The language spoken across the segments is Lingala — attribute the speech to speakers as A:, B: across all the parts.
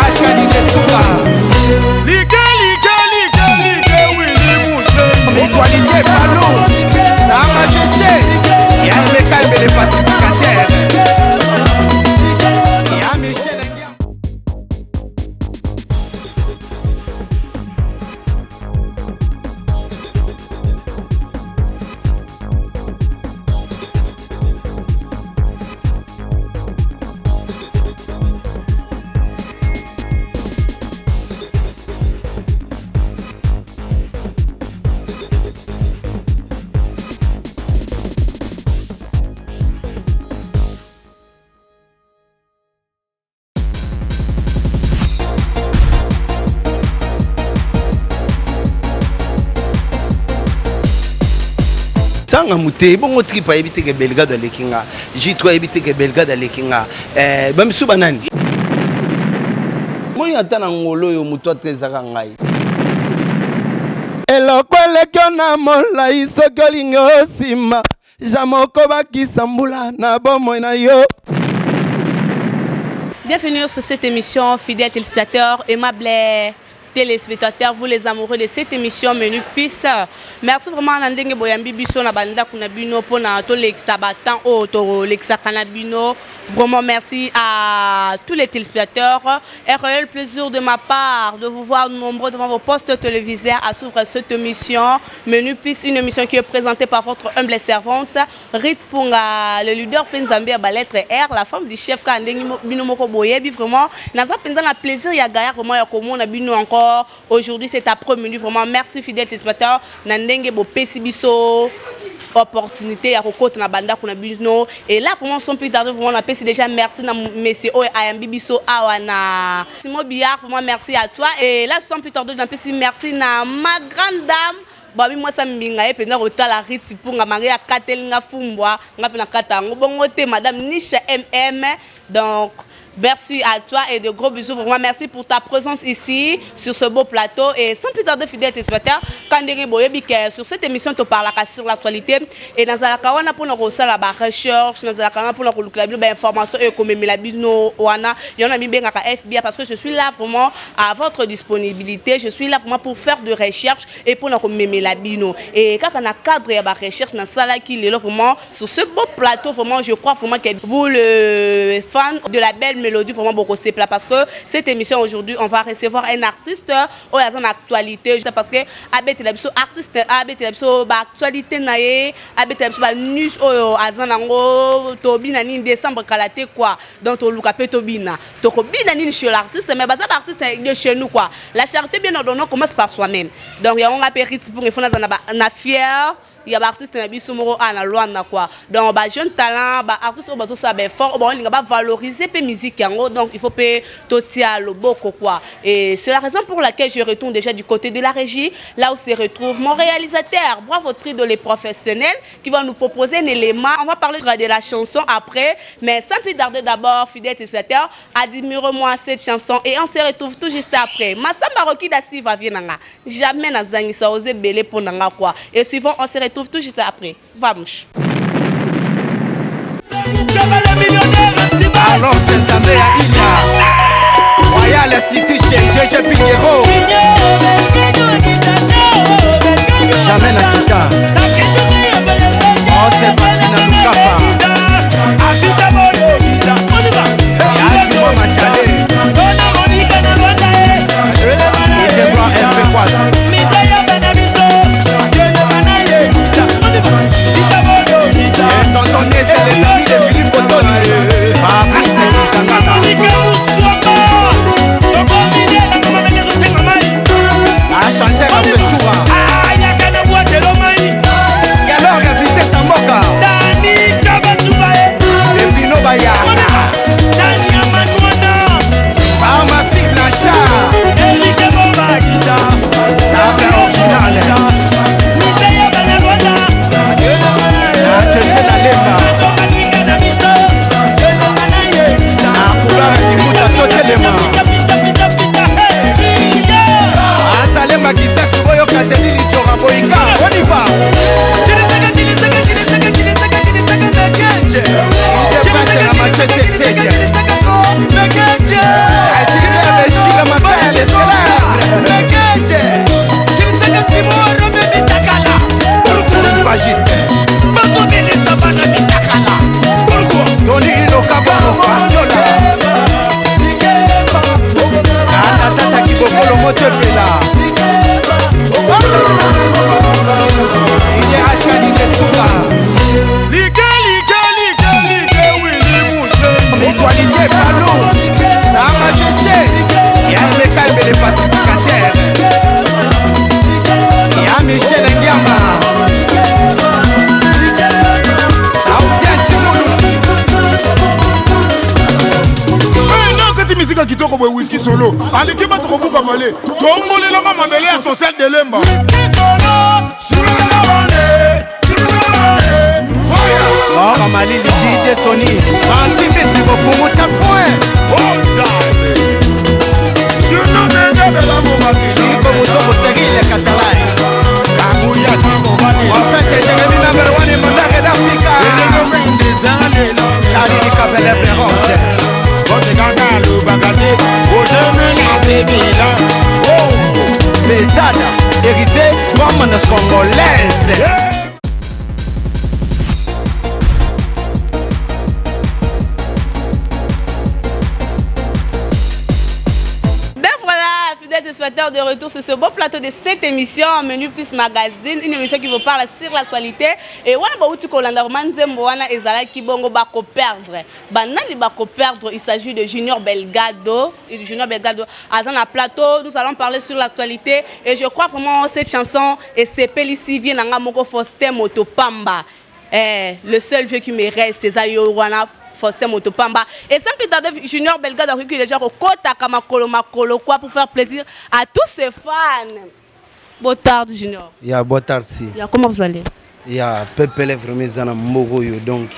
A: Ashkadi Destuka Égalité Palou Sa Majesté Yameka les pacificataires Michel Sanga mute bongo tripa ebite ke Belgrade alekinga J3 ebite ke Belgrade alekinga bamisu banani Moni atana ngolo yo muto trezaka ngai Elokwele kyona mola isokolingo sima Jamoko bakisambula na bomo na yo
B: Bienvenue sur cette émission, fidèles téléspectateurs, aimables téléspectateurs, vous les amoureux de cette émission Menu Puisse. Merci vraiment à Ndenge Boyambi Biso na banda kunabino pour na to lexa batan o to lexa kanabino. Vraiment merci à tous les téléspectateurs. Un réel plaisir de ma part de vous voir nombreux devant vos postes téléviseurs à suivre cette émission Menu Puisse, une émission qui est présentée par votre humble servante Rit Punga, le leader Penzambi à lettre R, la femme du chef Kandenge Binomoko Boyebi. Vraiment, n'a pas un plaisir ya gaya vraiment ya komo na bino encore. Aujourd'hui, c'est après-midi. Vraiment, merci fidèles téléspectateurs. Nandenge bo pesibiso opportunité à côté na banda kuna bino et là pour moi son plus tard vraiment on a passé déjà merci na monsieur Ayambi Biso awana Simon Biard pour moi merci à toi et là sans plus tarder on a passé merci na ma grande dame babi moi ça mbinga et pena rotala riti pour nga Maria Katelinga Fumbwa nga pena kata ngobongo te madame Nisha MM donc merci à toi et de gros bisous. Vraiment, merci pour ta présence ici, sur ce beau plateau. Et sans plus tarder, fidèles téléspectateurs, Kandere Boyebi, sur cette émission, tu parles sur l'actualité. Et dans la Kawana, pour nous la recherche, dans la Kawana, pour nous la information, et comme Milabino, Oana, il y en a mis bien à FBI, parce que je suis là vraiment à votre disponibilité. Je suis là vraiment pour faire de recherche et pour nous Milabino. Et quand on a cadre et la recherche, dans ça, qui est là vraiment, sur ce beau plateau, vraiment, je crois vraiment que vous, le fan de la belle mélodie vraiment beaucoup c'est plat parce que cette émission aujourd'hui on va recevoir un artiste au en actualité juste parce que abet la biso artiste abet la biso ba actualité naé abet la biso ba news au azanango tobina ni décembre kalaté quoi donc to luka pe tobina to ko bina ni chez l'artiste mais ba ça artiste de chez nous quoi la charité bien ordonnée commence par soi-même donc il y a on appelle pour il faut na fier il y a des artistes qui sont en loi quoi donc bah jeune talent bah artistes qui sont fort bon ils va valoriser peu musique donc il faut payer totia le boko quoi et c'est la raison pour laquelle je retourne déjà du côté de la régie là où se retrouve mon réalisateur bravo Trido les professionnels qui va nous proposer un élément on va parler de la chanson après mais sans plus tarder d'abord fidèles téléspectateurs admirez-moi cette chanson et on se retrouve tout juste après Massamba Roki Dasi va venir jamais na zangi ça oser belé pour nanga quoi et suivant on se retrouve tout juste après. Vamos.
A: Alors c'est Zambé à Ina Royal City chez GG Pinheiro Jamais la Kika Oh c'est Fatina Lukapa Yachimwa Machale Et je vois MP4 Tontonné, c'est les amis de Philippe Cotoni. Fabrice Kisangana.
C: musique kitoko boy whisky solo aliki bato kobuka vale tombolela mamandele ya social de lemba whisky solo
A: Oh, Kamali, DJ Sony, Francis Bessi, beaucoup de temps fouet. Chico Moussobo, Segui, les Catalans. En fait, j'ai mis number one in Mandaka d'Africa. Charlie Di Capelle, Ferroce. Pesada, hérité, comme nos Congolaises.
B: De retour sur ce beau plateau de cette émission Menu Plus Magazine, une émission qui vous parle sur l'actualité. Et on a beaucoup perdre. Il s'agit de Junior Belgado. Junior Belgado, à un plateau, nous allons parler sur l'actualité. Et je crois vraiment cette chanson et c'est Pélissi vient Moko Foster Motopamba. Le seul jeu qui me reste, c'est Zayowana. Foster Motopamba. Et sans plus tarder, Junior Belgado a reculé déjà au Kota Makolo quoi pour faire plaisir à tous ses fans. Botard Junior.
A: Ya Botard si.
B: Ya comment vous allez?
A: Ya Pepele vraiment zana Mogoyo donc.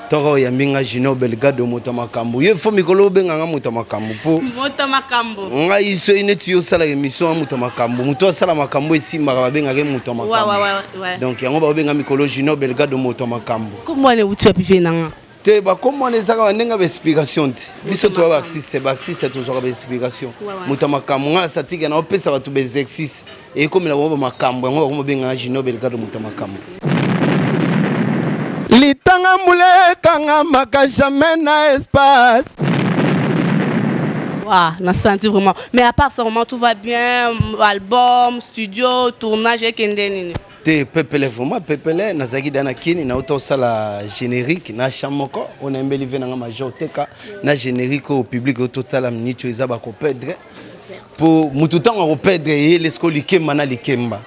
A: Toro ya minga Junior Belgado Motomakambo. Ye fo mikolo benga Motomakambo po.
B: Motomakambo.
A: Nga iso ineti yo sala émission Motomakambo. Muto sala makambo esi maka benga ke Motomakambo.
B: Ouais.
A: Donc yango ba benga mikolo Junior Belgado Motomakambo.
B: Comment est uti apivé nanga?
A: Te ba comment les aga nenga ba explication ti. Biso to ba artiste to zo ba explication. Motomakambo nga satika na opesa ba to ba exercice. Et comme la ba makambo yango ba benga Junior Belgado Motomakambo. Litanga mule kanga maka jamais na espace.
B: Waouh, on a senti vraiment. Mais à part ça, vraiment tout va bien. Album, studio, tournage et kendeni.
A: Te Pepele vraiment Pepele nazaki dana kini na auto sala générique na chamoko on a mbeli venanga major teka na générique au public au total la minute ils aba ko perdre pour mututa ngo perdre et lesko likemba na likemba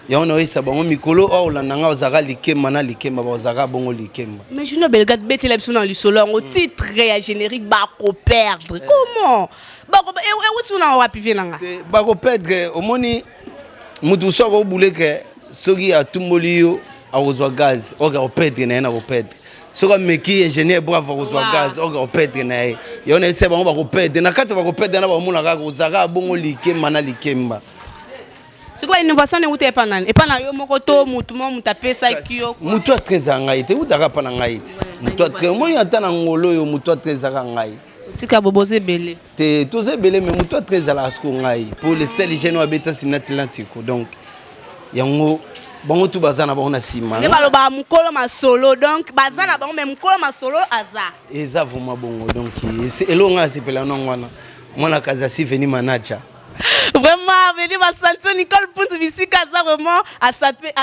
A: ya on oisa bango mikolo o la nanga ozaka likemba na likemba ba ozaka bongo likemba. Mais
B: Junior Belgado betela biso na lisolo ngo titre ya générique ba ko perdre comment ba ko e wutu na wa pivé nanga
A: ba ko perdre omoni mutu so ko bouleke soki atumboli yo akozwa gaz oka opedre na ye na kopedre soki ameki ingénieur bravo akozwa gaz oka opedre na ye yona ese bango bakopedre na kati bakopedre na bamona kaka ozaka bongo likemba na likemba
B: sikoba innovation euta epa nani epa na yo moko to mutu mo mutu apesaki yo
A: mutu atrezaka ngai te eutaka mpa na ngai te mutu atre omoni ata na ngolo oyo mutu atrezaka ngai
B: sika boboza ebele
A: te toza ebele me mutu atrezalaka siko ngai pour le sel gene oyo abetasi na atlantico donc yango bango tu bazana bango na sima
B: ne baloba mukolo masolo donc bazana bango mais mukolo masolo aza
A: eza vraiment bongo donc elonga sepela nongwana mwana kaza si veni manager
B: vraiment veni basanto Nicole Puntu bisika aza vraiment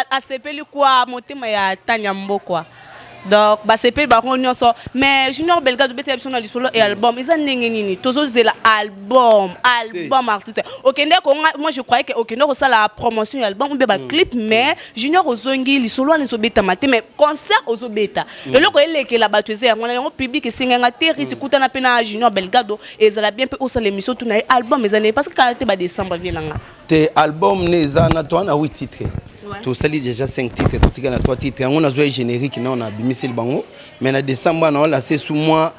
B: asepeli kwa motema ya Tanya Mbokwa donc basepeli bango nyonso mais Junior Belgado betela biso na lisolo et album eza ndenge nini tozozela album artiste okende ko moi je croyais que okende ko sala la promotion ya album ou bien ba clip mais Junior ozongi lisolo ani zo beta maté mais concert ozobeta eloko elekela bato eza yango na yango public esenga teriti kutana pena Junior Belgado ezala bien pe osala émission tout na album ezane parce que quand ba décembre vienanga
A: te album neza na toi na 8 titres. Tu as déjà 5 titres, tu as 3 titres. On a joué générique, on a bimisé le bango. Mais en décembre, on a laissé sous moi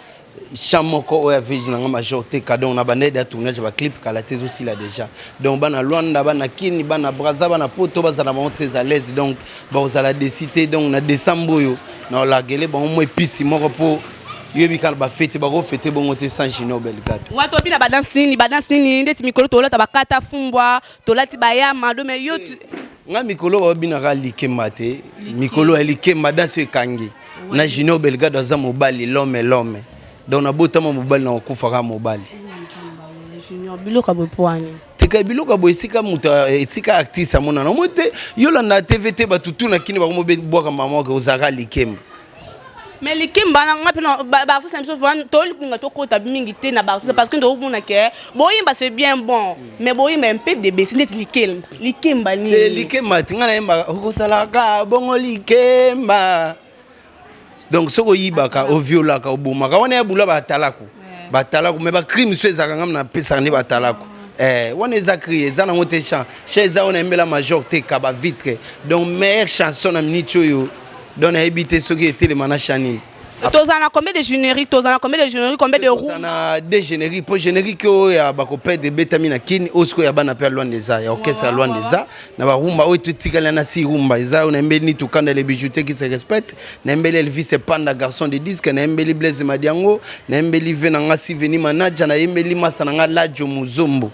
A: chamoko ou avec une majorité cadeau. On a bandé des tournages, un clip qui a la thèse aussi là déjà. Donc, on a Luanda, on a Kini, on a Braza, on a Poto, on a très à l'aise. Donc, on a décidé, donc on a décembre, on a la gueule, on a moins pisse, mon repos. Yebi kan ba fete ba go fete bongo te sans Junior Belgado.
B: Wa to bina ba danse nini ndeti mikolo to lata bakata fumbwa to lati bayama do me yo
A: nga mikolo ba bina ka likemba te mikolo ya likemba danse kangi na Junior Belgado za mobali l'homme donc na botama mobali na okufa ka mobali
B: Junior biloka bopwani
A: teka biloka bo esika muta esika artiste amona na mote yolanda TVT ba tutuna kini ba mo bwa mama ko uzaka likemba.
B: Mais les Kimba n'a pas barsi c'est chose to likunga to kota mingi te na barsi parce que ndo mona ke boyimba c'est bien bon mais boyimba un peu de besine likemba ni
A: likemba tinga na yemba ko salaka bongo likemba donc soko yibaka o violaka o bumaka wana ya bula ba talako batalako mais ba crime so ezaka ngam na pesa ne batalako on eza crié eza nango te chant chez eza on embela major te kaba vitre donc meilleure chanson na minute oyo donc na habité soki était le mana chanine.
B: Tozana combien de génériques, combien de roues?
A: Tozana des génériques pour générique ya bakopé de betamina kin osko ya bana pe loin des ya orchestre loin des na ba rumba o tutikala na si rumba eza on embeli tukanda les bijoutiers qui se respectent na embeli Elvis Panda garçon de disque na embeli Blaise Madiango na embeli Venanga Siveni manager na embeli Masana Ladjo Muzombo.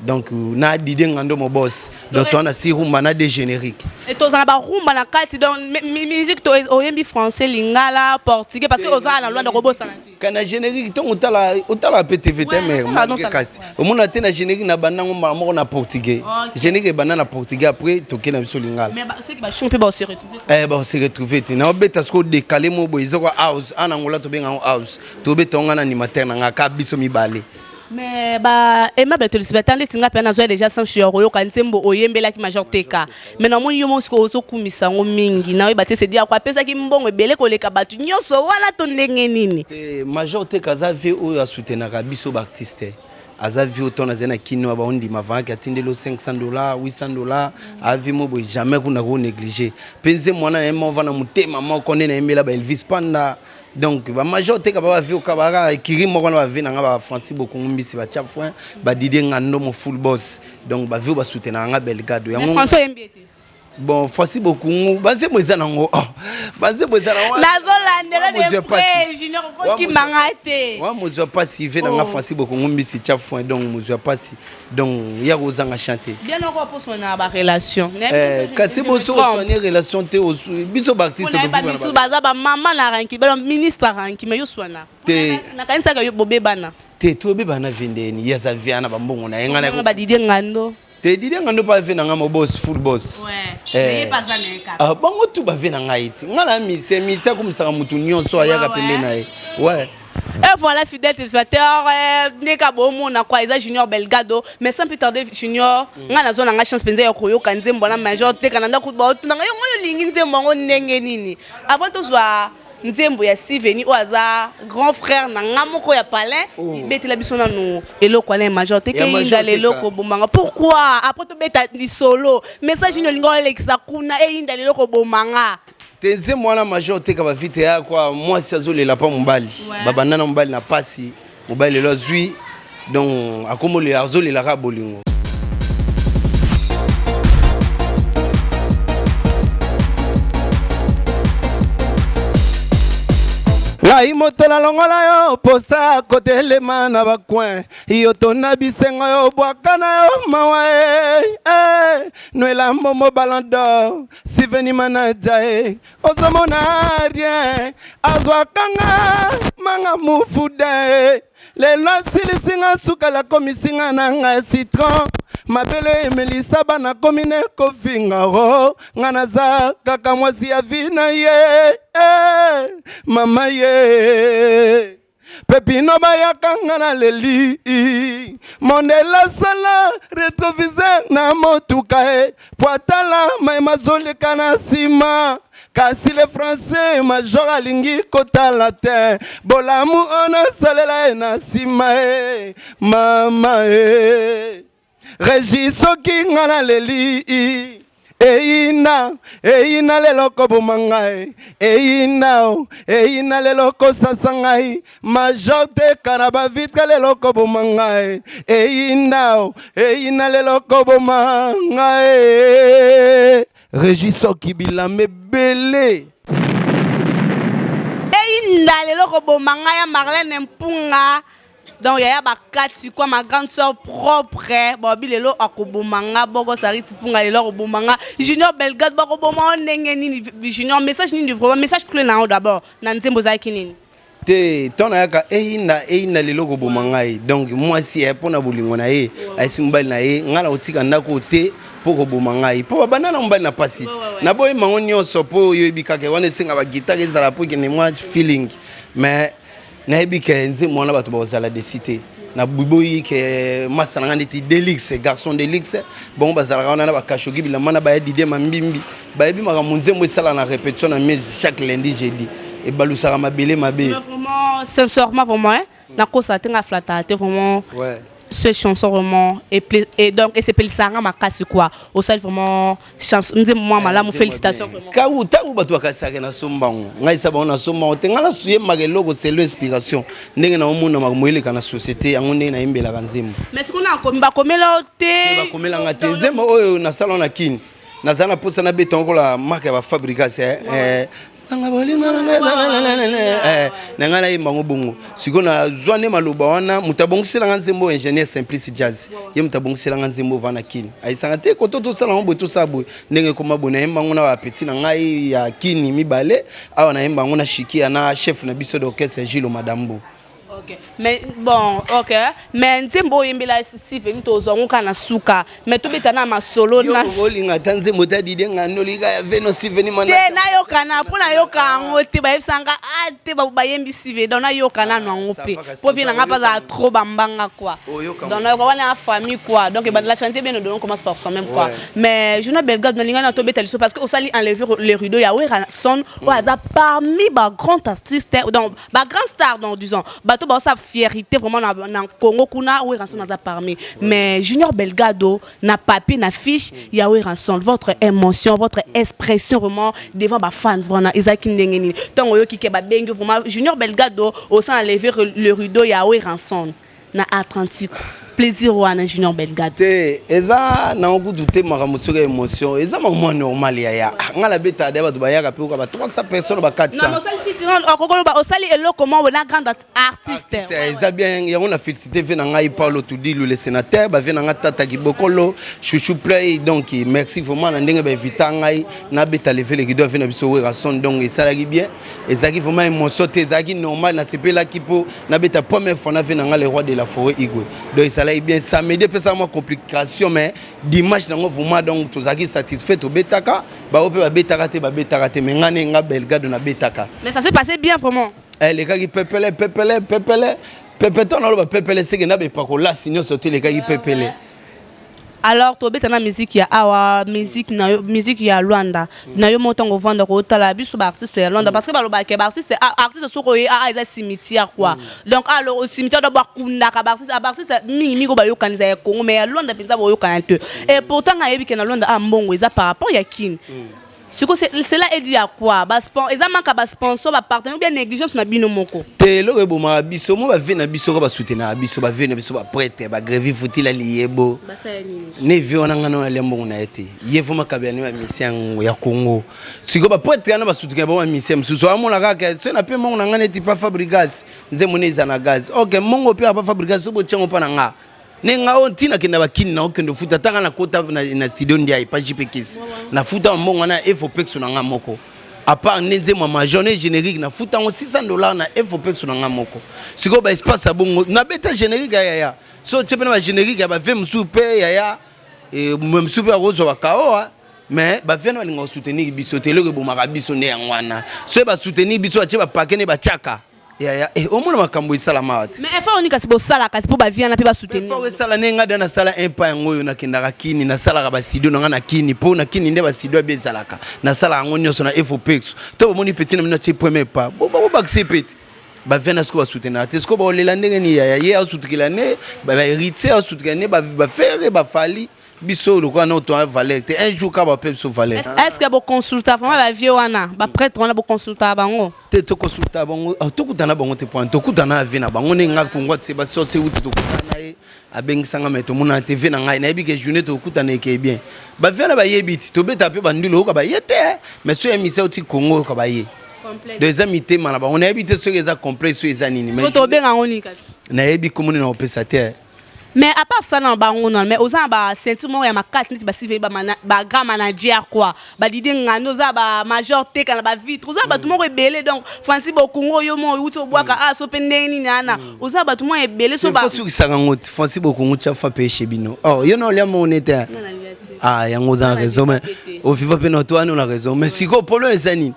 A: Donc na Didé Ngando mo boss donc on a si rumba na des génériques
B: et tous on a ba rumba na kati donc musique to oyembi français lingala portugais parce que oza na loi de robot sana
A: kana générique to otala PTV mais kasi au monde a na générique na banango moko na portugais générique banana portugais après to kena biso lingala
B: mais ceux qui ba chomper ba se retrouver
A: ba se retrouver na obeta sko décaler mo bo izoko house ana ngola to benga house to beta ngana animateur na ngaka biso mibale.
B: Mais bah aimable téléspectateur les singa pena zo déjà sans chioro yo kantembo oyembela ki major teka mais na moni yo monsko ozo kumisa ngo mingi na ba te se dia kwa pesa ki mbongo ebele koleka batu nyoso wala to ndenge nini
A: major teka za vie oyo asoutenaka biso ba artiste aza vie autant azena kino ba ondi mavanga atindelo $500 $800 avi mo bo jamais kuna ko négliger penze mwana na mo vana mutema moko nene emela ba Elvis Panda. Donc ba majorité ka ba vie ka ba kiri moko na ba vie na ba Francis Bokungumbisi ba Chafouin ba Didier Ngando mo full boss donc ba vie ba soutenir nga Belgado ya
B: François Mbiete
A: bon Francis Bokungu banze moza nango banze moza nango
B: nazolandela de près junior ko ki mangate
A: wa mozo pas si ve na nga Francis Bokungumbisi Chafouin donc mozo pas si donc ya kozanga chanter
B: bien encore pour son ba relation
A: kasi boso soigner relation te biso ba artiste
B: ko biso baza ba maman na ranki ba ministre ranki mais yo soina te na kanisa ka yo bobebana
A: te to bebana vendeni ya za viana ba mbongo na yenga na
B: ba Didier Ngando
A: te Didier Ngando pas ve na nga mo boss full boss
B: mais pas ça neka
A: bango tu ba ve na nga iti ngala mise comme ça mutu nyonso ayaka pembe na ye ouais.
B: Et voilà, fidèle téléspectateur, neka bomo na kwa eza Junior Belgado, mais sans plus tarder Junior, nga na zona nga chance penza ya koyo kanze mbona major te kananda kutba na nga yo lingi nzembo ngo ndenge nini. Avant to zwa nzembo ya Siveni oaza grand frère na nga moko ya palin, betela biso na no eloko na major te kinda leloko bomanga. Pourquoi après to beta di solo, message ni lingo lekisa kuna e inda leloko bomanga.
A: Teze mwana major te ka ba vite ya kwa moi si azolela pa mbali baba nana mbali na pasi mbali lo zui donc akomolela azolela ka bolingo ngai motela longola yo posa kotelema na bakwen yo tona bisengo yo bwakana yo mawa noela momo balando Siveni manager ozomona rien azwakanga manga mufude lelo silisinga suka la komisinga nanga citron mabele emelisa bana komine kofinga ro ngana za kaka mwasi ya vina ye mama ye Pepino bayaka ngana leli Mondela sala retroviseur na motuka Poatala maimazole kana sima Kasi le français major alingi kota la terre Bolamu ona salela na sima mama Regisoki ngana leli Eina lelo ko bomangai Eina lelo ko sasangai Major te karaba vite lelo ko bomangai Eina lelo ko bomangai Regiso kibila mebele
B: Eina lelo ko bomangai Marlène Mpunga. Donc il y a bakati quoi ma grande sœur propre bobi lelo akobomanga bogo sariti punga lelo akobomanga Junior Belgado bakobomanga ndenge nini Junior message nini vraiment message clé na d'abord na nzembo za kinini
A: te tona yaka eina lelo akobomanga donc moi si pour na bolingo na ye aisi mbali na ye ngala otika ndako te pour kobomanga po banana mbali na pasite na boye mango nyonso po yo bikake wana singa ba guitare ezala po kene moi feeling mais na ebike nze mwana bato bazala de cité na buboyi ke master ngandi ti Delix garçon Delix bon bazala kana na bakashoki bilamba ba Didier Mambimbi ba ebi maka munzembo esala na répétition na messe chaque lundi jeudi et balusaka mabele mabe
B: vraiment sincèrement pour moi na kosa tenga flata vraiment
A: ouais
B: ces chansons vraiment et donc et c'est Pelisanga makasi quoi au sel vraiment chanson moi malamu félicitations vraiment
A: kawu tangu batu akasaka na sombango ngai saba na sombango tengala suye mageloko c'est l'inspiration ndenge na omuna mamoyele kana société yango ndenge na imbela kanzembo
B: mais ce qu'on a comme ba komela te
A: ba komela ngate nzembo oyo na salon na kini na zana posa na betongo la marque ya fabrication nanga bolinga nanga na imbango bongo sikona zwane maloba wana mutabongisela nganzembo ingénieur Simplice Jazz ye mutabongisela nganzembo vana kini aisanga te koto to sala ngombo to sabu ndenge koma bona imbango na ba petit na ngai ya kini mibale awa na imbango na shikia na chef na biso d'orchestre Gilo Madambo.
B: Ok, mais bon, ok, mais nzembo yembela si venu tozongo kana suka, mais to betana ma solo na.
A: Yo bolinga tanze mota didenga nolika ya veno si venu mana.
B: Te na yo kana pona yo kango te ba efsanga a te ba yembi si ve dona yo kana no ngope. Po vina ngapa za trop bambanga quoi. Donc na ko wana famille quoi. Donc ba la chanter bien on commence par soi même quoi. Mais je na belga na linga na to betali so parce que au sali enlever les rideaux ya Wera son ou aza parmi ba grand artiste donc ba grand star donc disons bato ba sa fierté vraiment na Congo kuna Wera son aza parmi mais Junior Belgado na papier na fiche ya Wera son votre émotion votre expression vraiment devant ba fan vraiment Isaac Ndengeni tant oyo kike ba bengi vraiment Junior Belgado au sein enlever le rideau ya Wera son na Atlantique plaisir wana Junior Belgado
A: te eza na okutu te makamusoka émotion eza moment normal ya ngala beta de bato bayaka pe ba 300 personnes ba 400
B: na mosali fitiron okokolo ba osali elo comment na grand artiste
A: eza bien yango na félicité ve na ngai Paulo Tudilu le sénateur ba ve na nga Tata Kibokolo Chouchou Play donc merci vraiment na ndenge ba invita ngai na beta lever le guido ve na biso Wera son donc esalaki bien ezaki vraiment émotion te ezaki normal na sepela kipo na beta première fois na ve na nga le roi de la forêt Igwe donc bien ça me dépêche à moi complication mais dimanche nango vraiment donc tozaki satisfait to betaka ba ope ba betaka te mais ngane nga Belgado na betaka
B: mais ça s'est passé bien vraiment
A: les gars qui pepele pepeton na lo ba pepele c'est que na be pako la signo sauter les gars qui pepele.
B: Alors to betana musique ya awa musique ya Luanda na yo motongo vendre ko tala biso ba artiste ya Luanda parce que ba lo ba ke ba artiste soko a eza cimetière quoi donc alors au cimetière de bakunda ka ba artiste mingi ko ba yo kanisa ya Congo mais ya Luanda penza ba yo kanante et pourtant na yebi ke na Luanda a mbongo eza par rapport ya kin. Cela est dit à quoi? Exactement qu'à sponsor, ba partenaire ou bien négligence na bino moko.
A: Te lo ebo ma biso mo ba vena biso ko ba soutenir biso ba vena biso ba prêtre ba grève futi la liebo. Ba sa nini? Ne vi ona ngana na lembo na ete. Yevo makabya ni ba mission ya Congo. Siko ba prêtre na ba soutenir ba mission msuso amona kaka so na pe mongo na ngana eti pa fabrigas nze moneza na gaz. OK mongo pe pa fabrigas so bo tchango pa na nga. Nenga on tina kenda bakini na okendo futa taka na kota na studio ndia pa JPKis na futa mbongo na FOPEX na nga moko à part nenze ma journée générique na futa ngo $600 na FOPEX na nga moko siko ba espace abongo na beta générique ya so tshepena ba générique ba vem soupe ya et même soupe rozo wa kaoa mais ba vena linga soutenir biso telo ke bomaka biso ne ngwana so ba soutenir biso tsheba pakene ba tchaka ya au moins makambo isala mawati
B: mais effort unika sibo sala kasi po ba vient na pe ba soutenir
A: effort sala nenga dana sala impa ngoyo na kindaka kini na sala ka ba studio nga na kini po na kini nde ba studio be salaka na sala ngo nyoso na FOPEX to moni petit na mino che premier pas bo ba accepter ba vient na sko ba soutenir te sko ba olela ndenge ni ya ye a soutenir ne ba héritier a soutenir ne ba faire ba fali biso le quoi non toi valeur un jour ka ba pe so valeur
B: est-ce que bo consulta vraiment ba vieux wana ba prêtre wana bo consulta bango
A: te to consulta bango to kutana bango te point to kutana avina bango ne nga kongwa se ba so se wuti to kutana e abengisanga meto mona TV na ngai na yebi ke journée to kutana ke bien ba vela ba yebiti to beta pe ba ndilo ka ba yete mais so émission ti Congo ka ba ye deux amité mana ba on a habité sur les complet sur les anini mais
B: to benga ngoni kasi
A: na yebi komuni na opérateur.
B: Mais à part ça, non, mais aux gens, sentiment ya makasi niti basive ba grand manager quoi. Ba didi ngano za ba major te kana ba vitre. Aux gens ba tout monde rebelle donc Francis Bokungo yo mo uto boaka so pendeni nana. Aux gens ba tout monde rebelle so ba.
A: Francis Sangangot, Francis Bokungo chafa pe chebino. Oh, you know le mo onete. Ah, yango za raison mais au viva pe no toi on a raison. Mais siko polo ezani.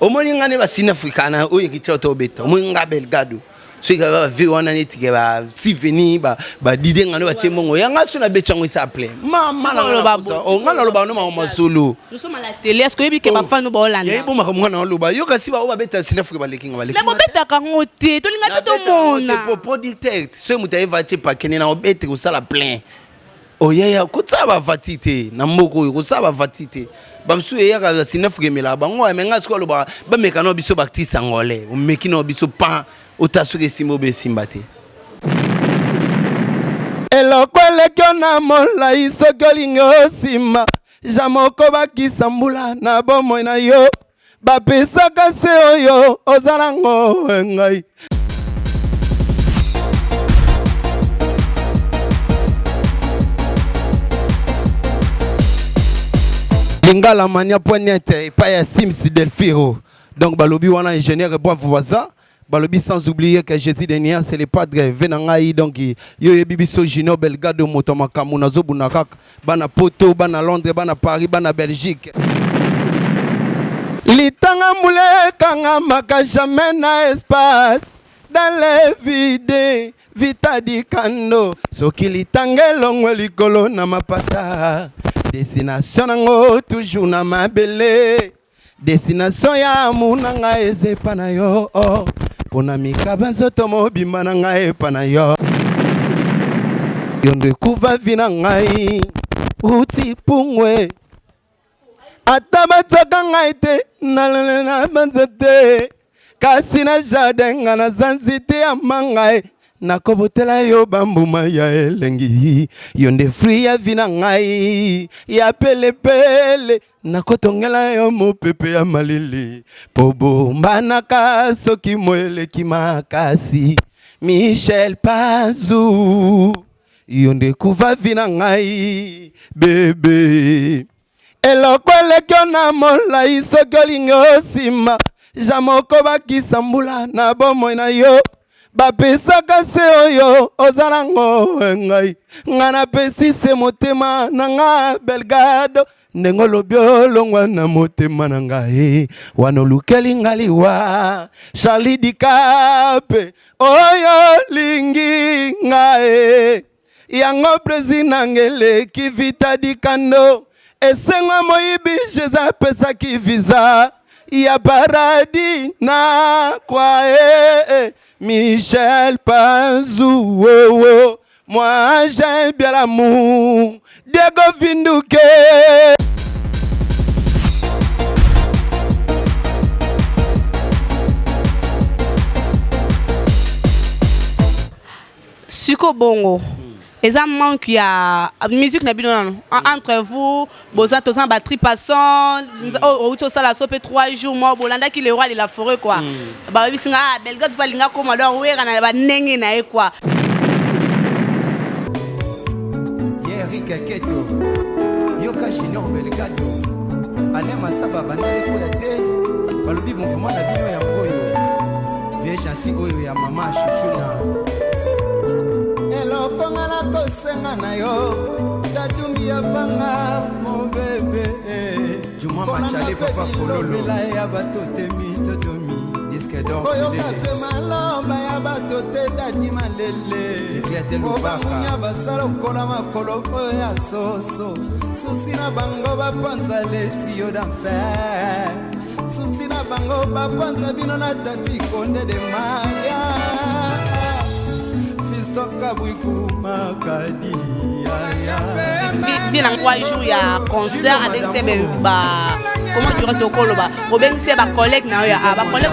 A: Au moins ngane ba sina africana o yiki to beta. Mo nga Belgado. so il va vivre on année qui va si venir ba didé ngano ba tchemongo yanga so na bechango il s'appelait mama na o ngana lo ba no ma solo
B: nous sommes à la télé est-ce que yebi ke ba fan no ba olanda
A: yebi ma ko ngana lo ba yo kasi ba o ba beta sinefu ke ba lekinga ba lekinga
B: na beta ka ngote to linga to mona
A: pour producteur so muta eva che pa kenena o bete ko sala plein o yaya ko tsaba vatite na mboko ko tsaba vatite bamsu ya ka sinefu ke mela bango amenga sko lo ba mekano biso baktisa ngole o mekino biso pa utasuke simo be simbate elokwele kyona mola isokolingo sima jamoko bakisambula na bomo na yo bapesaka se oyo ozalango ngai Lingala mania.net et pas ya Sims Delfiro donc balobi wana ingénieur et bon voisin balobi sans oublier que Jésus Denia c'est le padre venangai donc yo yebibiso Gino Belgado motoma kamuna zobuna kaka bana Poto bana Londres bana Paris bana Belgique litanga mule kanga maka jamais na espace dans les vides vita di kando soki litangelo ngwe likolo na mapata destination nango toujours na mabele destination ya munanga ezepa na yo pona mikaba nzoto mobimba na ngai epa na yo yondo ekuva vi na ngai uti pungwe ata bataka ngai te nalele na banza te kasi na jardin nga na zanzi te ya mangai nakobotela yo bambuma ya elengi yonde free ya vi na ngai ya pelepele nakotongela yo mopepe ya malili po bombanaka soki moeleki makasi Michel Pazou yonde kuva vi na ngai bebe elokweleki na molai soki olingi osima jamoko bakisambula na bomoi na yo bapesaka se oyo ozalango ngai ngana pesi se motema na nga Belgado ndengo lobiolongwa na motema na ngai wana lukeli ngaliwa Charlie Dikape oyo lingi ngai yango prezina ngele kivita dikando esengwa moyibi jeza pesa kivisa ya paradis na kwa Michel Pazou, oh, oh. Moi j'aime bien l'amour, Diego Vinduque.
B: Suko Bongo. Et ça manque ya musique na bino entre vous boza to sans batterie passant au to ça la sope 3 jours moi bolanda qui le roi de la forêt quoi ba bisinga Belgade balinga comme alors wera na ba nenge na e quoi
D: Eric Keto Yoka Junior Belgade ale masaba bandale ko ya te balobi mouvement na bino ya boyo vie chansi oyo ya mama chuchuna Konga na kosenga na yo Dadumbi ya vanga mo bebe Juma machale papa fololo la ya batote mitodomi disque d'or oyo kape malomba ya batote dadi malele Eklete lubaka Oya basalo kola makolo oya soso Susi na bango bapanza le trio d'enfer Susi na bango bapanza bino na tati konde de Maria
B: bien en 3 jours il y a concert avec ces comment tu restes au Koloba au ben c'est ba collègue na ya ba collègue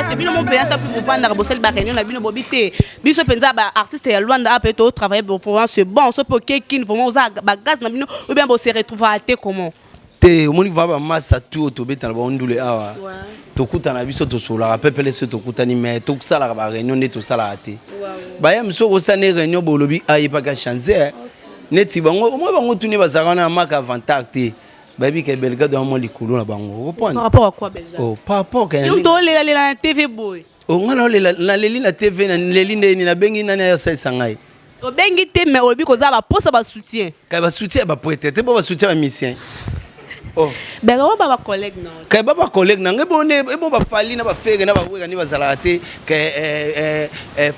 B: est-ce que bino mon pays ta pour prendre bosel ba réunion na bino bobité biso penza ba artiste ya Luanda a peut travailler pour c'est bon so pour quelqu'un vraiment ba gaz na bino ou bien bo se retrouver à te comment
A: te omoni va ba massa tout to beta ba ondule awa to kutana biso to sola pepele se to kutani mais to sala ba réunion ne to sala ate ba ya mso ko sane réunion bolobi ayi pa ka chancer neti bango mo bango tuni bazaka na maka avantage ba bi ke Belgade mo likulu na bango
B: par rapport à quoi Belgade
A: oh par rapport ka
B: yo to la TV boy
A: oh ngana la leli na TV na leli ni na bengi na ya sangai
B: o bengi te mais obi ko za ba posa ba soutien
A: ka ba soutien ba prêter te ba soutien ba mission Oh.
B: Bega wa baba collègue non.
A: Kay baba collègue na ngebone ebo ba fali na ba fege na ba wega ni bazala te que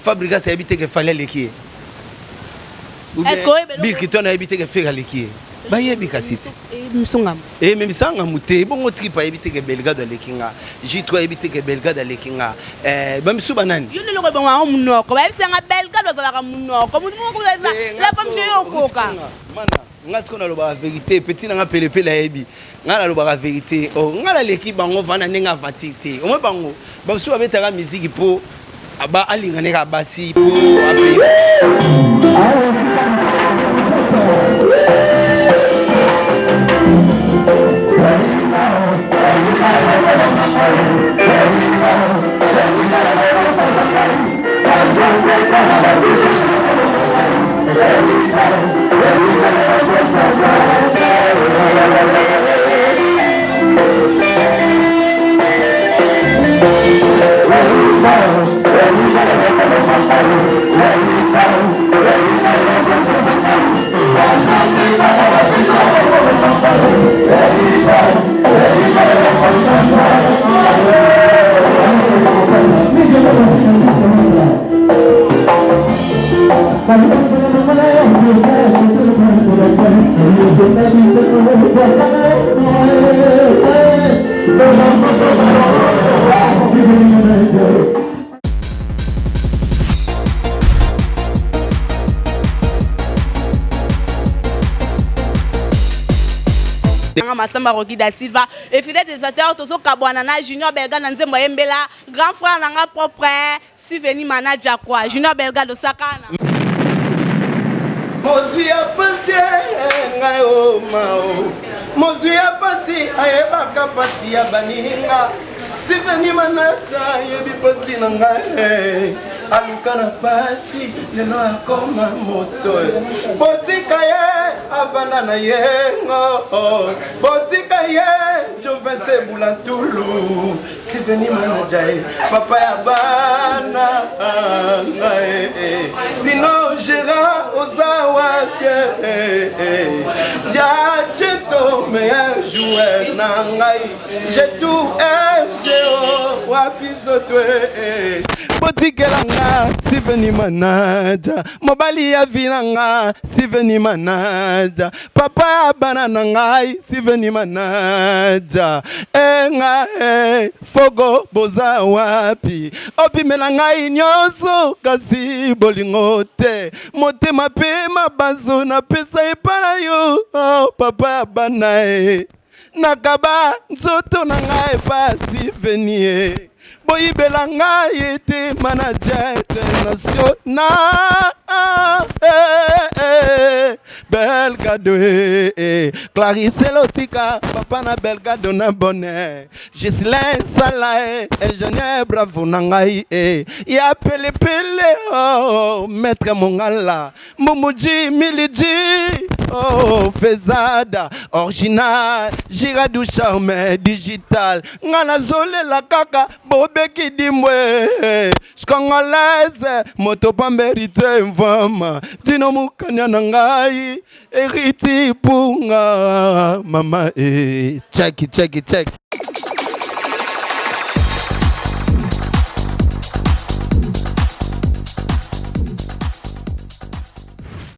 A: fabrica sa habité que fallait l'équier.
B: Est-ce que
A: Bill Kiton a habité que faire l'équier. Ba yebi kasite.
B: Msungam.
A: Même sanga muté bongo trip a habité que belga de lekinga. J3 habité que belga de lekinga. Ba misu banani.
B: Yo ne lo bonga munoko. Ba bisanga belga do zala ka munoko. Mutu ko la femme je yo koka.
A: Mana ngasi kona lo ba vérité petit na pelepele la yebi. Ngala lo ba vérité. Oh ngala leki bango vana nenga vatité. O mo bango. Ba misu abetaka musique po aba alinga neka basi po ape.
B: Masamba Rocky da Silva et fidèle téléspectateur Tozo Kabwanana Junior Belga Nanzembo Yembela grand frère nanga propre Souvenir manager quoi Junior Belga de Sakana
A: Mozui a passé ngai o mao Mozui a passé ayeba kapasi ya baninga Souvenir manager yebi poti ngai alukana pasi lelo akoma moto botika ye avana na yengo botika ye jovese bulantulu Souvenir manager papa ya bana lino gérant ozawa ya cheto meilleur joueur na ngai j'ai tout FGO wapizotwe botikelanga Souvenir manager mobali ya vinanga Souvenir manager papa banana ngai Souvenir manager enga fogo boza wapi opimela ngai nyonso kasi bolingo te motema pe mabanzo na pesa epala yo oh, papa bana nakaba nzoto na ngai pa Souvenir boyibela ngai te manager international Belgado Clarisse Lotika papa na Belgado na bonne Gislain Salae ingénieur bravo na ngai ya pele pele oh maître Mongala Mumuji Miliji oh Fezada original Girardou Charme digital ngana zole la kaka bobeki dimwe Congolaise moto pa mérite mvama dino mukanya na ngai eriti punga mama check